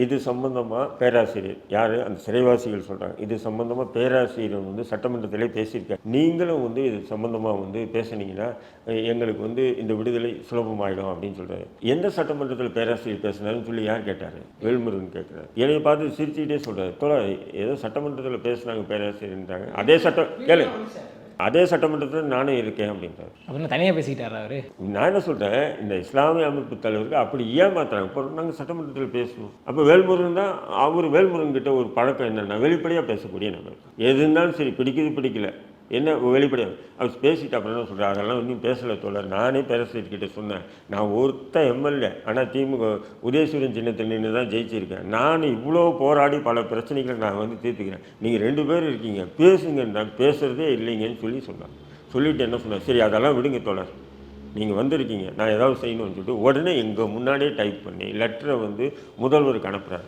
இது சம்பந்தமா பேராசிரியர் யார் அந்த சிறைவாசிகள் சொல்கிறாங்க, இது சம்பந்தமாக பேராசிரியர் வந்து சட்டமன்றத்திலே பேசியிருக்காரு. நீங்களும் வந்து இது சம்பந்தமாக வந்து பேசுனீங்கன்னா எங்களுக்கு வந்து இந்த விடுதலை சுலபமாயிடும் அப்படின்னு சொல்கிறாரு. எந்த சட்டமன்றத்தில் பேராசிரியர் பேசினாருன்னு சொல்லி யார் கேட்டார்? வேல்முருகன் கேட்குறாரு. என்னை பார்த்து சிரிச்சுக்கிட்டே சொல்கிறார், தோழர் ஏதோ சட்டமன்றத்தில் பேசுனாங்க பேராசிரியர்ன்றாங்க, அதே சட்டம் கேளு, அதே சட்டமன்றத்தில் நானும் இருக்கேன் அப்படின்றார். அப்படின்னு தனியாக பேசிக்கிட்டார் அவர். நான் என்ன சொல்கிறேன், இந்த இஸ்லாமிய அமைப்பு தலைவருக்கு அப்படி ஏமாத்துறாங்க. இப்போ நாங்கள் சட்டமன்றத்தில் பேசுவோம். அப்போ வேல்முருகன் தான், வேல்முருகன் கிட்ட ஒரு பழக்கம் என்னென்னா வெளிப்படையாக பேசக்கூடிய நபர். எது இருந்தாலும் சரி, பிடிக்குது பிடிக்கல என்ன வெளிப்படையாக அவர் பேசிட்டு அப்புறம் என்ன சொல்கிறார், அதெல்லாம் இன்னும் பேசலை தோழர், நானே பேரசிக்கிட்ட சொன்னேன், நான் ஒருத்த எம்எல்ஏ, ஆனால் திமுக உதயசூரியன் சின்னத்தில் நின்று தான் ஜெயிச்சிருக்கேன், நான் இவ்வளோ போராடி பல பிரச்சனைகளை நான் வந்து தீர்த்துக்கிறேன், நீங்கள் 2 பேர் இருக்கீங்க பேசுங்க, நான் பேசுகிறதே இல்லைங்கன்னு சொன்னார். சொல்லிவிட்டு என்ன சொன்னார், சரி அதெல்லாம் விடுங்க தோழர், நீங்கள் வந்திருக்கீங்க, நான் ஏதாவது செய்யணும்னு சொல்லிட்டு உடனே எங்கள் முன்னாடியே டைப் பண்ணி லெட்டரை வந்து முதல்வருக்கு அனுப்புகிறார்.